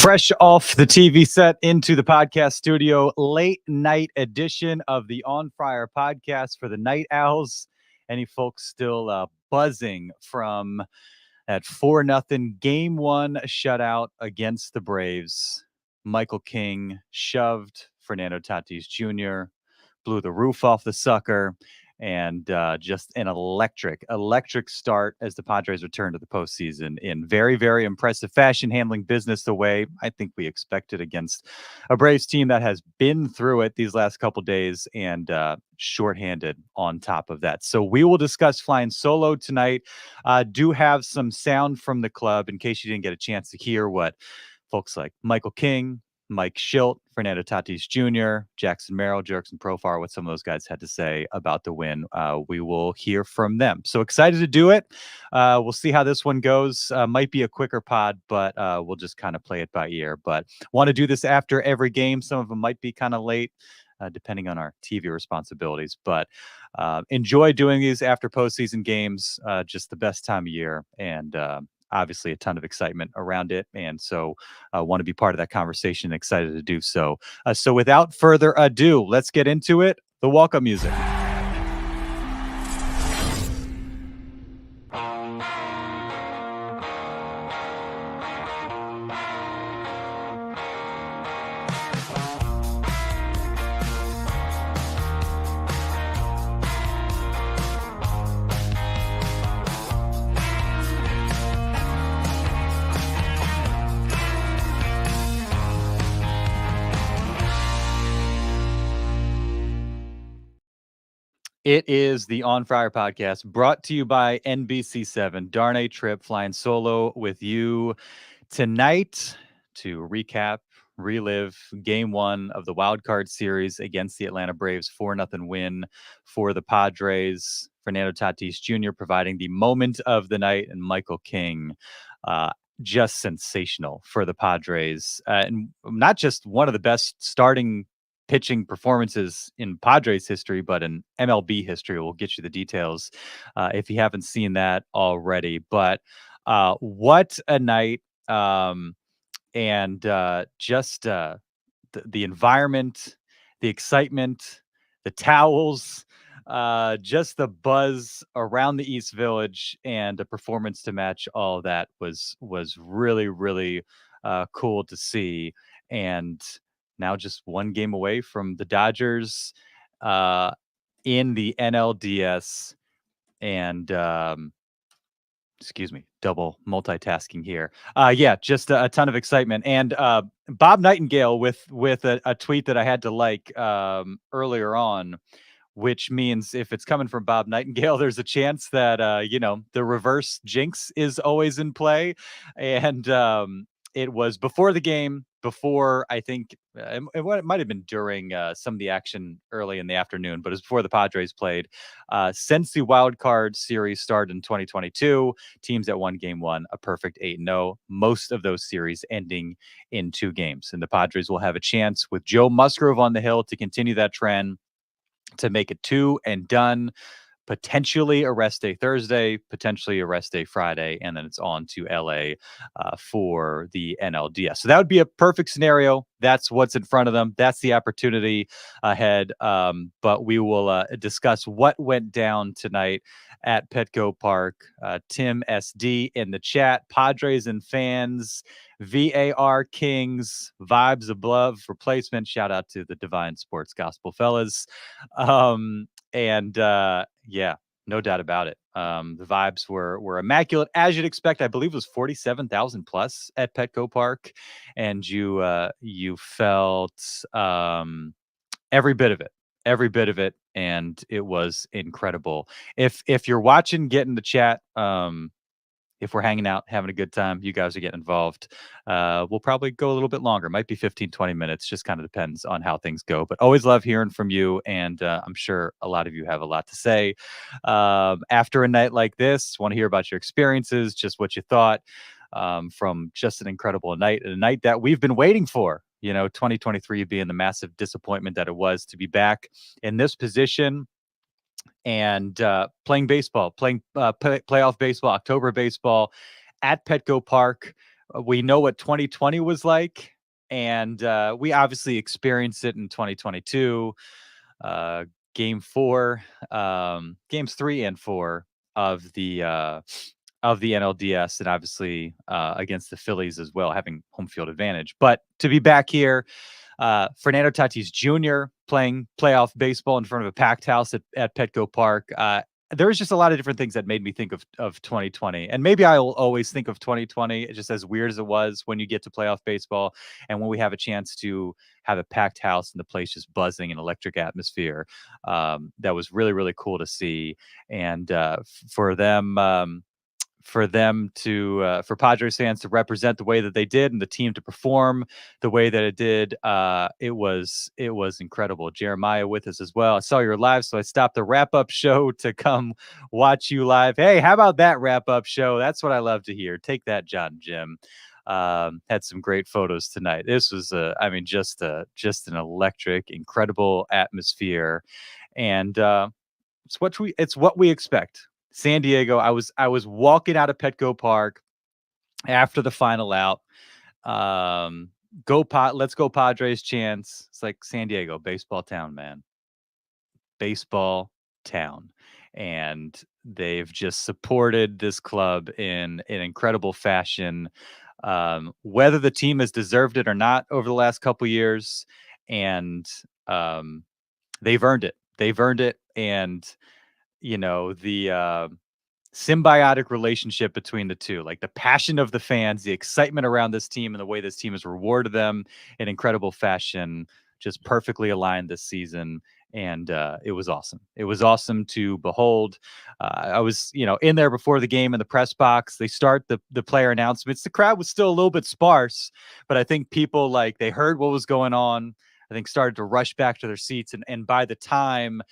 Fresh off the TV set into the podcast studio, late night edition of the On Friar podcast for the Night Owls. Any folks still buzzing from that 4-0 game one shutout against the Braves? Michael King shoved Fernando Tatis Jr., blew the roof off the sucker, and just an electric start as the Padres return to the postseason in very, very impressive fashion, handling business the way I think we expected against a Braves team that has been through it these last couple days and shorthanded on top of that. So we will discuss flying solo tonight. Do have some sound from the club in case you didn't get a chance to hear what folks like Michael King, Mike Schilt, Fernando Tatis Jr., Jackson Merrill, Jerkson Profar, what some of those guys had to say about the win. We will hear from them. So excited to do it. We'll see how this one goes. Might be a quicker pod, but we'll just kind of play it by ear. But want to do this after every game. Some of them might be kind of late, depending on our TV responsibilities. But enjoy doing these after postseason games. Just the best time of year. And obviously a ton of excitement around it. And so I want to be part of that conversation. Excited to do so. So without further ado, let's get into it. The welcome music. It is the On Friar podcast brought to you by NBC7. Darnay trip flying solo with you tonight to recap, relive game one of the wild card series against the Atlanta Braves 4-0 win for the Padres. Fernando Tatis Jr. providing the moment of the night, and Michael King just sensational for the Padres. And not just one of the best starting pitching performances in Padres history, but in MLB history. We'll get you the details if you haven't seen that already. But what a night. And just the environment, the excitement, the towels, just the buzz around the East Village, and a performance to match all that was really, really cool to see. And now just one game away from the Dodgers in the NLDS. And excuse me, double multitasking here. Yeah, just a ton of excitement. And Bob Nightingale with a tweet that I had to like earlier on, which means if it's coming from Bob Nightingale, there's a chance that the reverse jinx is always in play. And it was before the game, before I think it might have been during some of the action early in the afternoon, but it was before the Padres played. Since the wild card series started in 2022, teams that won game one, a perfect 8-0, most of those series ending in 2 games. And the Padres will have a chance with Joe Musgrove on the hill to continue that trend, to make it 2 and done. Potentially a rest day Thursday, potentially a rest day Friday, and then it's on to LA for the NLDS. So that would be a perfect scenario. That's what's in front of them. That's the opportunity ahead. But we will discuss what went down tonight at Petco Park. Tim SD in the chat, Padres and fans, VAR Kings, vibes above replacement. Shout out to the Divine Sports Gospel fellas. Yeah, no doubt about it. The vibes were immaculate, as you'd expect. I believe it was 47,000 plus at Petco Park, and you felt every bit of it, and it was incredible. If you're watching, get in the chat. If we're hanging out, having a good time, you guys are getting involved. We'll probably go a little bit longer. Might be 15, 20 minutes. Just kind of depends on how things go. But always love hearing from you. And I'm sure a lot of you have a lot to say. After a night like this, want to hear about your experiences, just what you thought from just an incredible night. And a night that we've been waiting for. 2023 being the massive disappointment that it was to be back in this position. And playing baseball, playoff baseball, October baseball at Petco Park. We know what 2020 was like, and we obviously experienced it in 2022. Uh, game four, games 3 and 4 of the NLDS, and obviously against the Phillies as well, having home field advantage. But to be back here, Fernando Tatis Jr. playing playoff baseball in front of a packed house at Petco Park. There was just a lot of different things that made me think of 2020. And maybe I will always think of 2020 just as weird as it was when you get to playoff baseball and when we have a chance to have a packed house and the place just buzzing in electric atmosphere. That was really, really cool to see. And for them to for Padres fans to represent the way that they did and the team to perform the way that it did, it was incredible. Jeremiah with us as well. I saw you were live, so I stopped the wrap up show to come watch you live. Hey, how about that wrap up show? That's what I love to hear. Take that, John Jim. Had some great photos tonight. This was just an electric, incredible atmosphere, and it's what we expect. San Diego. I was walking out of Petco Park after the final out. Let's go Padres chance. It's like San Diego, baseball town, man. Baseball town. And they've just supported this club in an incredible fashion. Whether the team has deserved it or not over the last couple years, and they've earned it. They've earned it, and the symbiotic relationship between the two, like the passion of the fans, the excitement around this team, and the way this team has rewarded them in incredible fashion, just perfectly aligned this season. And it was awesome. It was awesome to behold. I was, in there before the game in the press box. They start the player announcements. The crowd was still a little bit sparse, but I think people they heard what was going on. I think started to rush back to their seats, and by the time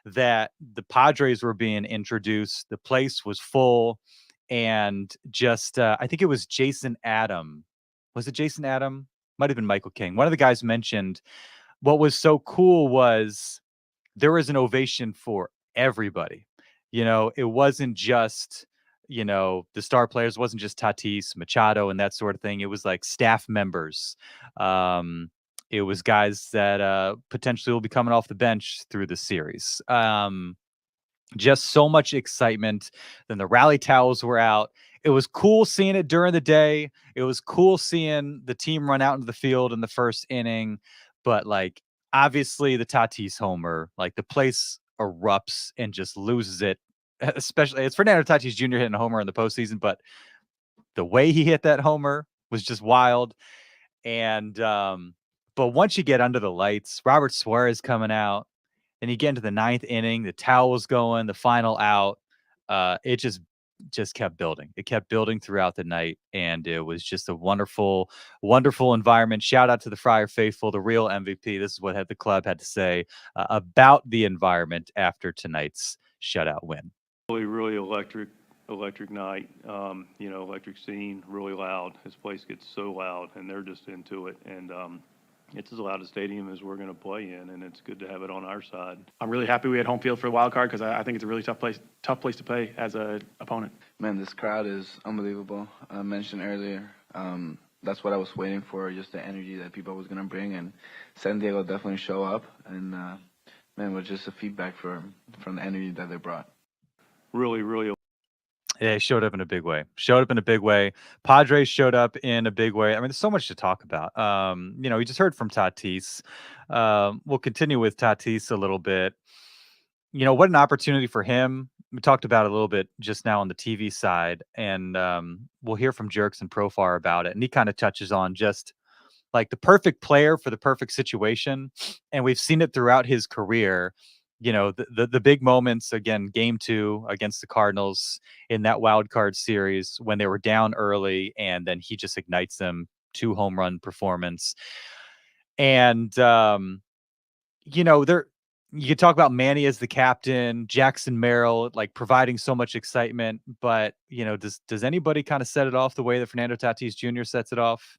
that the Padres were being introduced, the place was full, and just I think it was Jason Adam. Was it Jason Adam? Might have been Michael King. One of the guys mentioned what was so cool was there was an ovation for everybody. It wasn't just the star players. It wasn't just Tatis, Machado, and that sort of thing. It was like staff members. It was guys that potentially will be coming off the bench through the series. Just so much excitement. Then the rally towels were out. It was cool seeing it during the day. It was cool seeing the team run out into the field in the first inning. But obviously the Tatis homer, the place erupts and just loses it. Especially it's Fernando Tatis Jr. hitting a homer in the postseason, but the way he hit that homer was just wild. And but once you get under the lights, Robert Suarez coming out, and you get into the ninth inning, the towel's going, the final out. It just kept building. It kept building throughout the night, and it was just a wonderful, wonderful environment. Shout out to the Friar faithful, the real MVP. This is what the club had to say about the environment after tonight's shutout win. Really, really electric night. Electric scene, really loud. This place gets so loud, and they're just into it. And it's as loud a stadium as we're going to play in, and it's good to have it on our side. I'm really happy we had home field for the wild card because I think it's a really tough place to play as an opponent. Man, this crowd is unbelievable. I mentioned earlier, that's what I was waiting for, just the energy that people was going to bring, and San Diego definitely show up, and man, was just a feedback from the energy that they brought. Really, really. Yeah, he showed up in a big way. Padres showed up in a big way. I mean, there's so much to talk about. You just heard from Tatis. We'll continue with Tatis a little bit. What an opportunity for him. We talked about it a little bit just now on the TV side, and we'll hear from Jerks and Profar about it. And he kind of touches on just the perfect player for the perfect situation. And we've seen it throughout his career. The big moments, again, game 2 against the Cardinals in that wild card series when they were down early, and then he just ignites them, 2 home run performance. And you could talk about Manny as the captain, Jackson Merrill providing so much excitement, but does anybody kind of set it off the way that Fernando Tatis Jr. sets it off?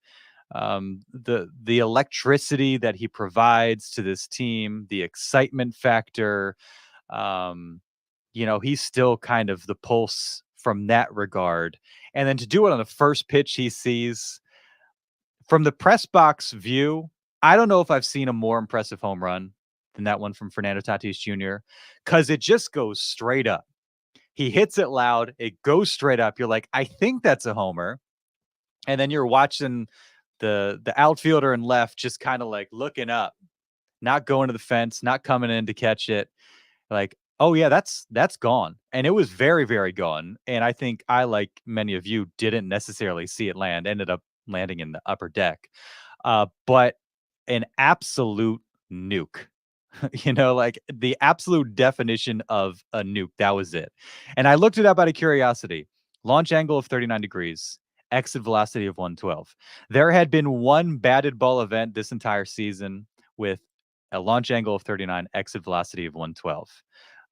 The electricity that he provides to this team, the excitement factor, he's still kind of the pulse from that regard. And then to do it on the first pitch he sees from the press box view, I don't know if I've seen a more impressive home run than that one from Fernando Tatis Jr. because it just goes straight up. He hits it loud. It goes straight up. You're like, I think that's a homer. And then you're watching the outfielder and left just kind of like looking up, not going to the fence, not coming in to catch it. Like, oh yeah, that's gone. And it was very, very gone. And I think I, like many of you, didn't necessarily see it land, ended up landing in the upper deck. But an absolute nuke. Like the absolute definition of a nuke. That was it. And I looked it up out of curiosity. Launch angle of 39 degrees, exit velocity of 112. There had been one batted ball event this entire season with a launch angle of 39, exit velocity of 112.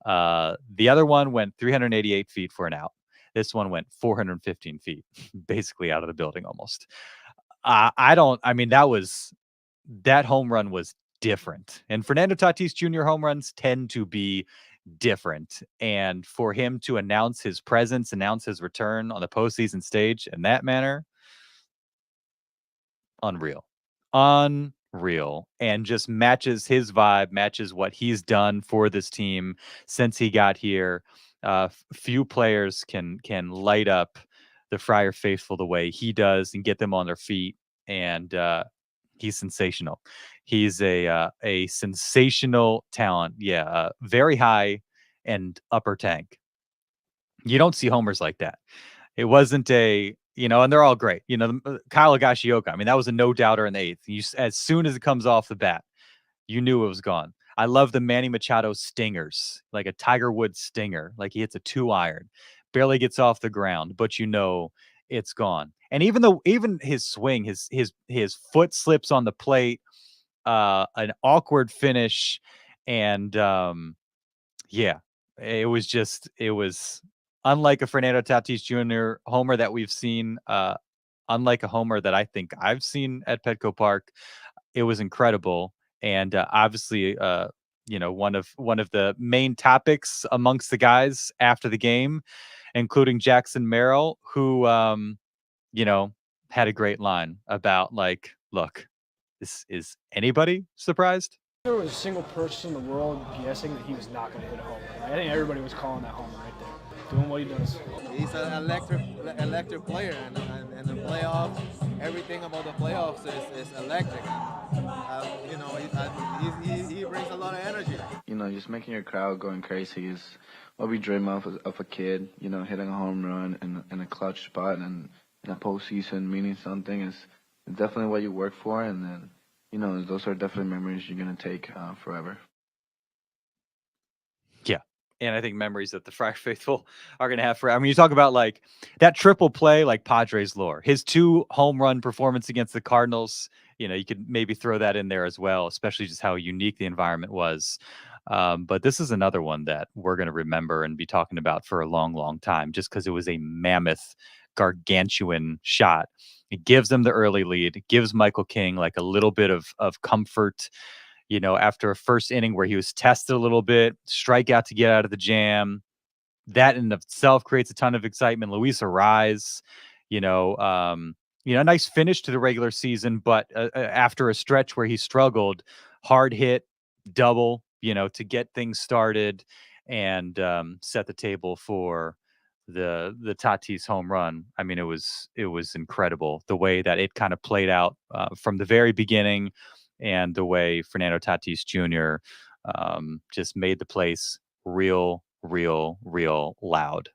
The other one went 388 feet for an out. This one went 415 feet, basically out of the building almost. That home run was different. And Fernando Tatis Jr. home runs tend to be different. And for him to announce his presence, announce his return on the postseason stage in that manner, unreal. Unreal. And just matches his vibe, matches what he's done for this team since he got here. Few players can light up the Friar faithful the way he does and get them on their feet. And he's sensational. He's a sensational talent. Yeah, very high and upper tank. You don't see homers like that. It wasn't and they're all great. Kyle Higashioka, I mean, that was a no-doubter in the eighth. As soon as it comes off the bat, you knew it was gone. I love the Manny Machado stingers, like a Tiger Woods stinger. Like he hits a 2-iron, barely gets off the ground, but it's gone. And even his swing, his foot slips on the plate, an awkward finish, and yeah, it was unlike a Fernando Tatis Jr. homer that we've seen, unlike a homer that I think I've seen at Petco Park. It was incredible, and obviously, one of the main topics amongst the guys after the game, including Jackson Merrill, who had a great line about like, look, is anybody surprised? There was a single person in the world guessing that he was not going to hit a homer. I think everybody was calling that homer right there, doing what he does. He's an electric player, and the playoffs, everything about the playoffs is electric. He brings a lot of energy. Just making your crowd going crazy is what we dream of a kid. Hitting a home run in a clutch spot and in a postseason, meaning something is definitely what you work for, and then those are definitely memories you're gonna take forever. Yeah. And I think memories that the Friar faithful are going to have forever. I mean, you talk about like that triple play, like Padres lore, his 2 home run performance against the Cardinals. You could maybe throw that in there as well, especially just how unique the environment was. But this is another one that we're going to remember and be talking about for a long, long time, just because it was a mammoth, gargantuan shot. It gives them the early lead. It gives Michael King like a little bit of comfort, after a first inning where he was tested a little bit, strikeout to get out of the jam. That in itself creates a ton of excitement. Luis Arise, a nice finish to the regular season, but after a stretch where he struggled, hard hit, double, to get things started and set the table for the Tatis home run. I mean, it was incredible the way that it kind of played out from the very beginning, and the way Fernando Tatis Jr. Just made the place real loud.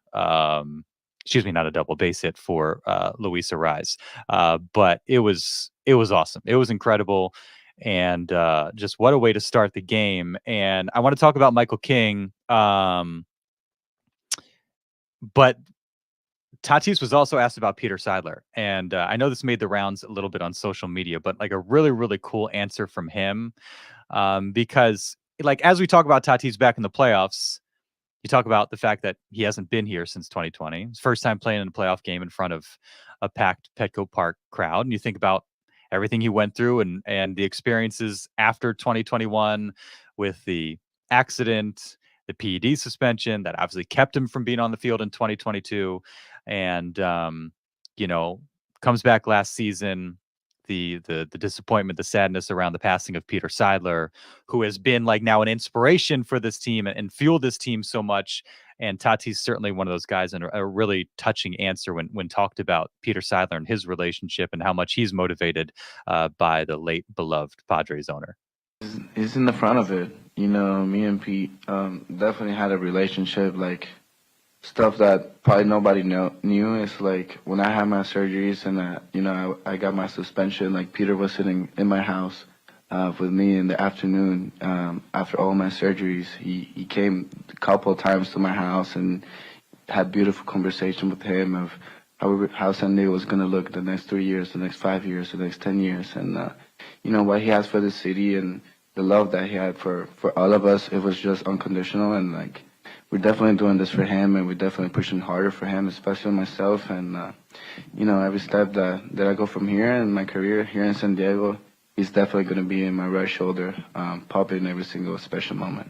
Excuse me, not a double base hit for Luis Arise, but it was awesome. It was incredible, and just what a way to start the game. And I want to talk about Michael King. But Tatis was also asked about Peter Seidler, and I know this made the rounds a little bit on social media, but like a really, really cool answer from him, because like as we talk about Tatis back in the playoffs, you talk about the fact that he hasn't been here since 2020. His first time playing in a playoff game in front of a packed Petco Park crowd, and you think about everything he went through and the experiences after 2021 with the accident, the PED suspension that obviously kept him from being on the field in 2022, and comes back last season. The disappointment, the sadness around the passing of Peter Seidler, who has been like now an inspiration for this team and fueled this team so much. And Tatis certainly one of those guys, and a really touching answer when talked about Peter Seidler and his relationship and how much he's motivated by the late beloved Padres owner. He's in the front of it. Me and Pete definitely had a relationship, like stuff that probably nobody knew. It's like when I had my surgeries and I got my suspension, like Peter was sitting in my house with me in the afternoon after all my surgeries. He came a couple of times to my house and had beautiful conversation with him of how San Diego was going to look the next 3 years, the next 5 years, the next 10 years, and what he has for the city and the love that he had for all of us. It was just unconditional, and like we're definitely doing this for him, and we're definitely pushing harder for him, especially myself. And every step that I go from here in my career here in San Diego, he's definitely going to be in my right shoulder, popping every single special moment.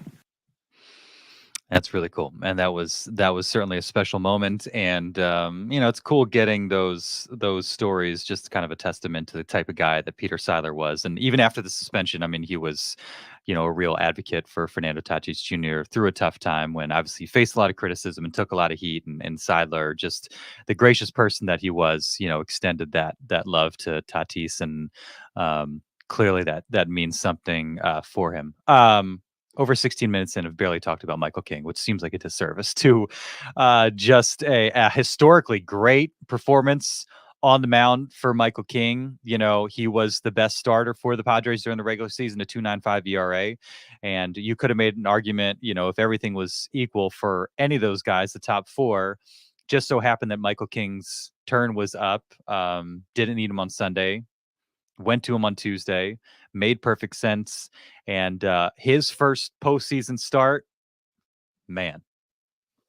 That's really cool, and that was certainly a special moment. And it's cool getting those stories. Just kind of a testament to the type of guy that Peter Seidler was. And even after the suspension, I mean, he was, a real advocate for Fernando Tatis Jr. through a tough time when obviously he faced a lot of criticism and took a lot of heat. And Seidler, just the gracious person that he was, extended that love to Tatis, and clearly that means something for him. Over 16 minutes in, have barely talked about Michael King, which seems like a disservice to just a historically great performance on the mound for Michael King. He was the best starter for the Padres during the regular season, a 2.95 ERA. And you could have made an argument, if everything was equal for any of those guys, the top four. Just so happened that Michael King's turn was up. Didn't need him on Sunday. Went to him on Tuesday, made perfect sense. And his first postseason start, man,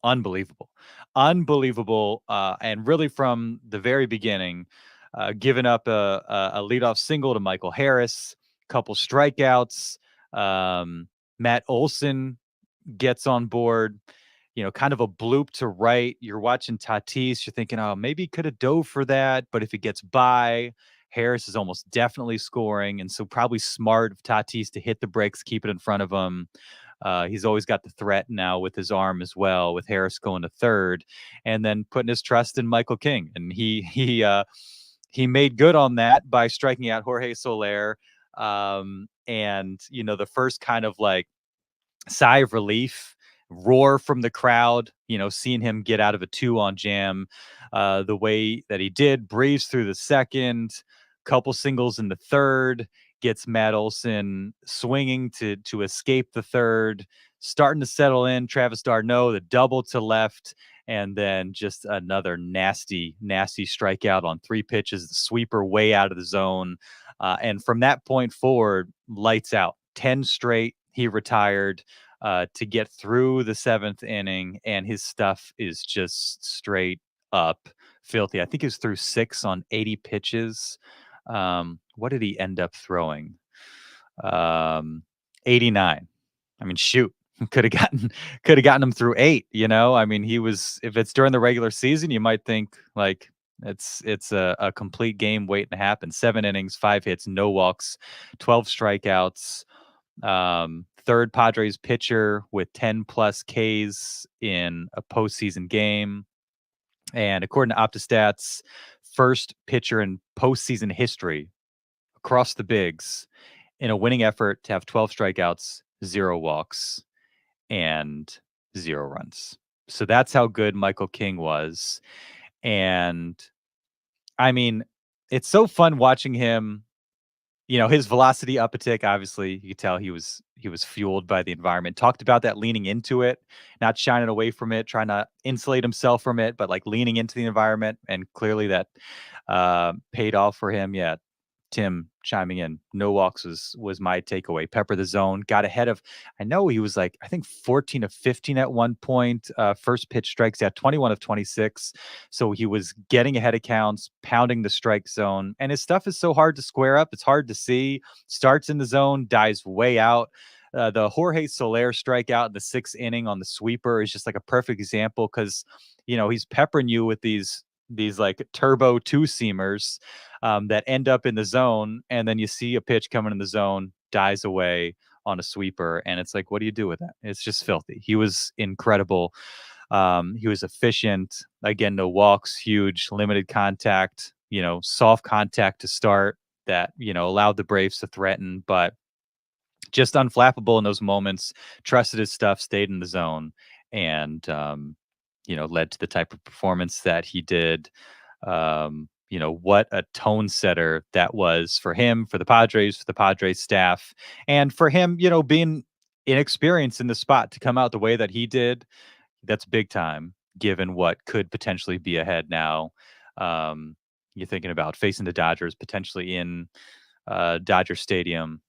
unbelievable. And really from the very beginning, giving up a leadoff single to Michael Harris, couple strikeouts. Matt Olson gets on board, kind of a bloop to right. You're watching Tatis, you're thinking, oh, maybe he could have dove for that. But if it gets by, Harris is almost definitely scoring. And so probably smart of Tatis to hit the brakes, keep it in front of him. He's always got the threat now with his arm as well, with Harris going to third, and then putting his trust in Michael King. And he made good on that by striking out Jorge Soler. And, the first kind of like sigh of relief, roar from the crowd, seeing him get out of a 2-on jam the way that he did, breeze through the second, couple singles in the third, gets Matt Olson swinging to escape the third, starting to settle in. Travis d'Arnaud, the double to left, and then just another nasty strikeout on 3 pitches, the sweeper way out of the zone. And from that point forward, lights out. 10 straight, he retired to get through the 7th inning, and his stuff is just straight up filthy. I think he was through 6 on 80 pitches. What did he end up throwing? 89. I mean, shoot, could have gotten him through 8. I mean, he was, if it's during the regular season, you might think like it's a complete game waiting to happen. 7 innings, 5 hits, no walks, 12 strikeouts. Third Padres pitcher with 10 plus Ks in a postseason game. And according to OptaStats, first pitcher in postseason history across the bigs in a winning effort to have 12 strikeouts, 0 walks, and 0 runs. So that's how good Michael King was. And I mean, it's so fun watching him. His velocity up a tick, obviously, you could tell he was fueled by the environment. Talked about that leaning into it, not shining away from it, trying to insulate himself from it, but like leaning into the environment. And clearly that paid off for him. Yeah. Tim chiming in, no walks was my takeaway. Pepper the zone, got ahead of, I know he was like, I think 14 of 15 at one point. First pitch strikes at 21 of 26. So he was getting ahead of counts, pounding the strike zone. And his stuff is so hard to square up. It's hard to see. Starts in the zone, dies way out. the Jorge Soler strikeout in the 6th inning on the sweeper is just like a perfect example because he's peppering you with these like turbo two-seamers that end up in the zone, and then you see a pitch coming in the zone, dies away on a sweeper, and it's like, what do you do with that? It's just filthy. He was incredible. He was efficient. Again, no walks, huge, limited contact, soft contact to start that, allowed the Braves to threaten, but just unflappable in those moments, trusted his stuff, stayed in the zone, and, led to the type of performance that he did. What a tone setter that was for him, for the Padres staff, and for him, being inexperienced in the spot to come out the way that he did. That's big time, given what could potentially be ahead now. You're thinking about facing the Dodgers potentially in Dodger Stadium.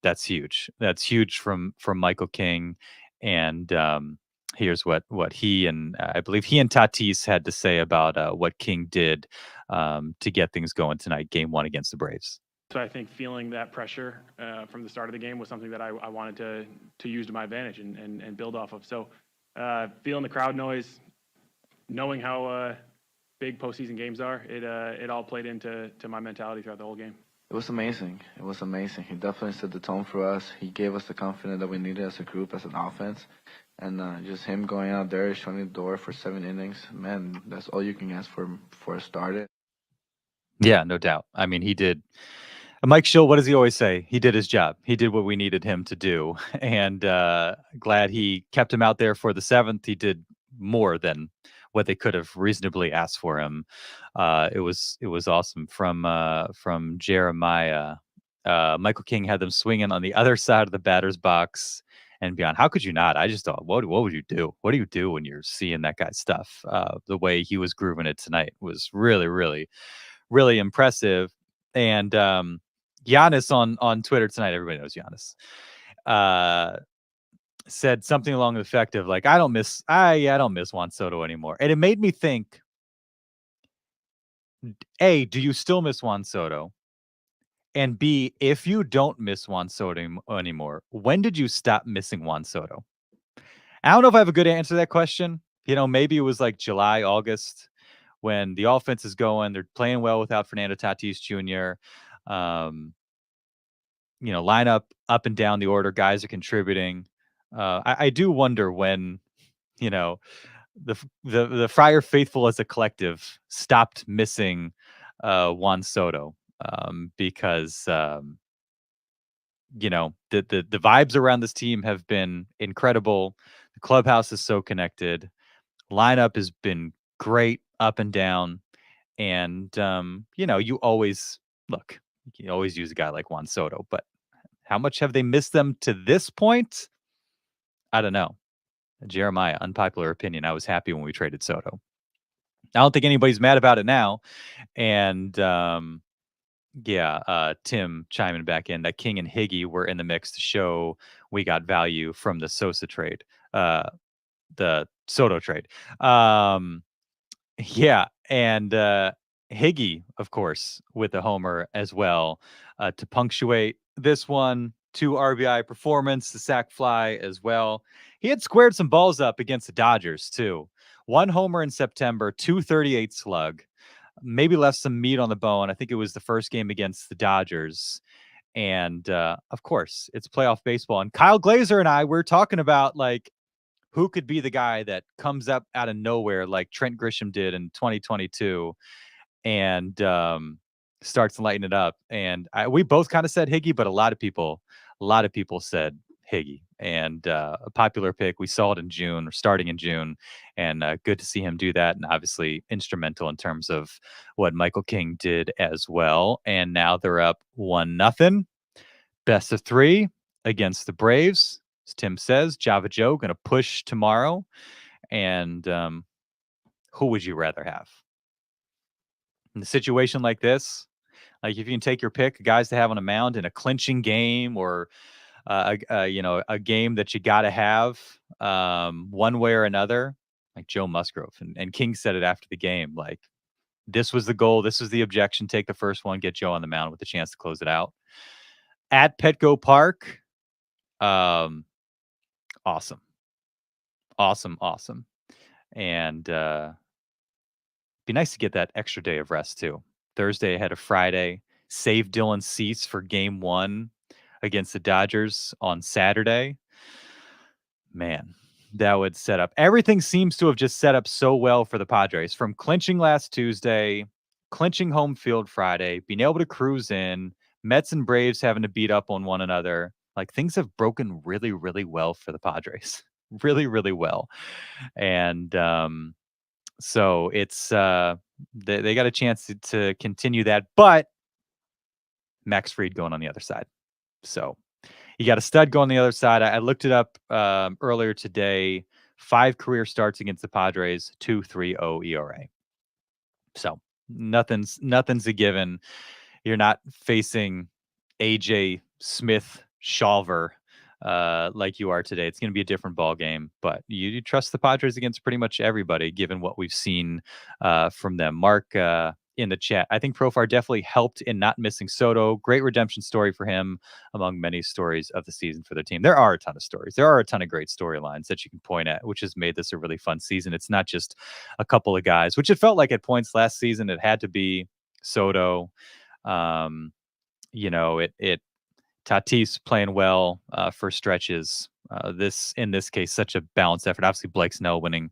That's huge. That's huge from Michael King. And here's what he and I believe he and Tatis had to say about what King did to get things going tonight, Game 1 against the Braves. So I think feeling that pressure from the start of the game was something that I wanted to use to my advantage and build off of. So feeling the crowd noise, knowing how big postseason games are, it all played into my mentality throughout the whole game. It was amazing. It was amazing. He definitely set the tone for us. He gave us the confidence that we needed as a group, as an offense. And just him going out there, shutting the door for 7 innings, man, that's all you can ask for a starter. Yeah, no doubt. I mean, he did. Mike Schill, what does he always say? He did his job. He did what we needed him to do. And glad he kept him out there for the 7th. He did more than what they could have reasonably asked for him. It was awesome from Jeremiah. Michael King had them swinging on the other side of the batter's box and beyond. How could you not? I just thought, what would you do? What do you do when you're seeing that guy's stuff? The way he was grooving it tonight was really, really, really impressive. And Giannis on Twitter tonight, everybody knows Giannis, said something along the effect of like, I don't miss Juan Soto anymore. And it made me think, A, do you still miss Juan Soto? And B, if you don't miss Juan Soto anymore, when did you stop missing Juan Soto? I don't know if I have a good answer to that question. Maybe it was like July, August, when the offense is going, they're playing well without Fernando Tatis Jr. Line up and down the order, guys are contributing. I do wonder when, the Friar faithful as a collective stopped missing Juan Soto, because the vibes around this team have been incredible. The clubhouse is so connected. Lineup has been great up and down, and you always use a guy like Juan Soto, but how much have they missed them to this point? I don't know. Jeremiah, unpopular opinion. I was happy when we traded Soto. I don't think anybody's mad about it now. And Tim chiming back in that King and Higgy were in the mix to show we got value from the Sosa trade, the Soto trade. And Higgy, of course, with the homer as well, to punctuate this one. 2 RBI performance, the sac fly as well. He had squared some balls up against the Dodgers too. 1 homer in September, 238 slug, maybe left some meat on the bone. I think it was the first game against the Dodgers. And of course, it's playoff baseball. And Kyle Glazer and I were talking about like who could be the guy that comes up out of nowhere like Trent Grisham did in 2022 and starts lighting it up. And we both kind of said Higgy, but a lot of people said Higgy. And a popular pick. We saw it in June, or starting in June, and good to see him do that. And obviously instrumental in terms of what Michael King did as well. And now they're up 1-0, best of 3 against the Braves. As Tim says, Java Joe going to push tomorrow. And who would you rather have in a situation like this? Like if you can take your pick, guys to have on a mound in a clinching game, or a game that you got to have one way or another, like Joe Musgrove. And King said it after the game, like, this was the goal. This was the objection. Take the first one, get Joe on the mound with a chance to close it out. At Petco Park, Awesome. Awesome. And be nice to get that extra day of rest too. Thursday ahead of Friday. Save Dylan Cease for game 1 against the Dodgers on Saturday. Man, that would set up. Everything seems to have just set up so well for the Padres, from clinching last Tuesday, clinching home field Friday, being able to cruise in, Mets and Braves having to beat up on one another. Like, things have broken really, really well for the Padres. Really, really well. And so it's they got a chance to continue that, but Max Fried going on the other side. So you got a stud going on the other side. I looked it up earlier today. 5 career starts against the Padres, 2.30 ERA. So nothing's a given. You're not facing AJ Smith Shawver like you are today. It's going to be a different ball game, but you trust the Padres against pretty much everybody, given what we've seen from them. Mark in the chat, I think Profar definitely helped in not missing Soto. Great redemption story for him, among many stories of the season for their team. There are a ton of stories. There are a ton of great storylines that you can point at, which has made this a really fun season. It's not just a couple of guys, which it felt like at points last season. It had to be Soto. It Tatis playing well for stretches. In this case, such a balanced effort. Obviously, Blake Snell winning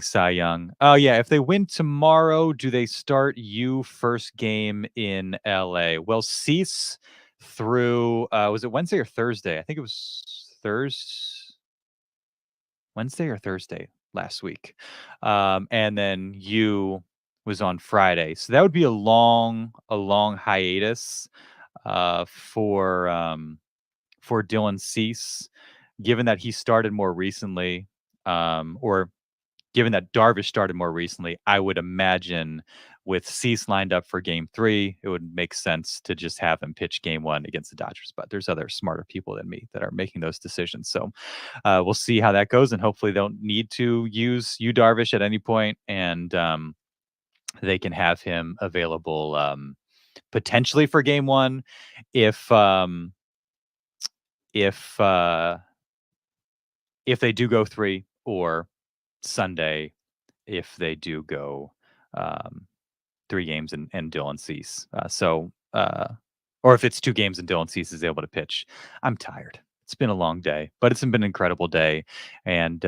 Cy Young. Oh yeah, if they win tomorrow, do they start first game in LA? Well, Cease through was it Wednesday or Thursday? I think it was Wednesday or Thursday last week. And then was on Friday. So that would be a long hiatus for Dylan Cease, given that he started more recently, or given that Darvish started more recently. I would imagine with Cease lined up for game 3, it would make sense to just have him pitch game 1 against the Dodgers. But there's other smarter people than me that are making those decisions. So we'll see how that goes. And hopefully they don't need to use Darvish at any point, and they can have him available potentially for game 1 if they do go 3, or Sunday if they do go 3 games and Dylan Cease. Or if it's 2 games and Dylan Cease is able to pitch. I'm tired. It's been a long day, but it's been an incredible day, and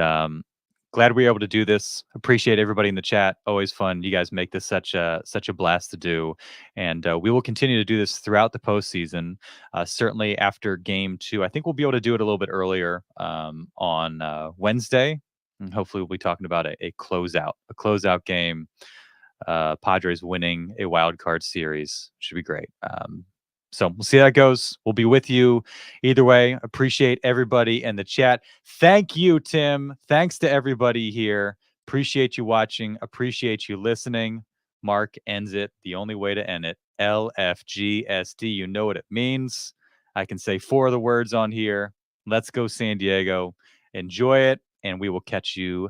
glad we were able to do this. Appreciate everybody in the chat. Always fun. You guys make this such a blast to do, and we will continue to do this throughout the postseason. Certainly after game 2, I think we'll be able to do it a little bit earlier on Wednesday, and hopefully we'll be talking about a closeout game. Padres winning a wild card series should be great. So we'll see how that goes. We'll be with you either way. Appreciate everybody in the chat. Thank you, Tim. Thanks to everybody here. Appreciate you watching. Appreciate you listening. Mark ends it the only way to end it. LFGSD. You know what it means. I can say 4 of the words on here. Let's go San Diego. Enjoy it, and we will catch you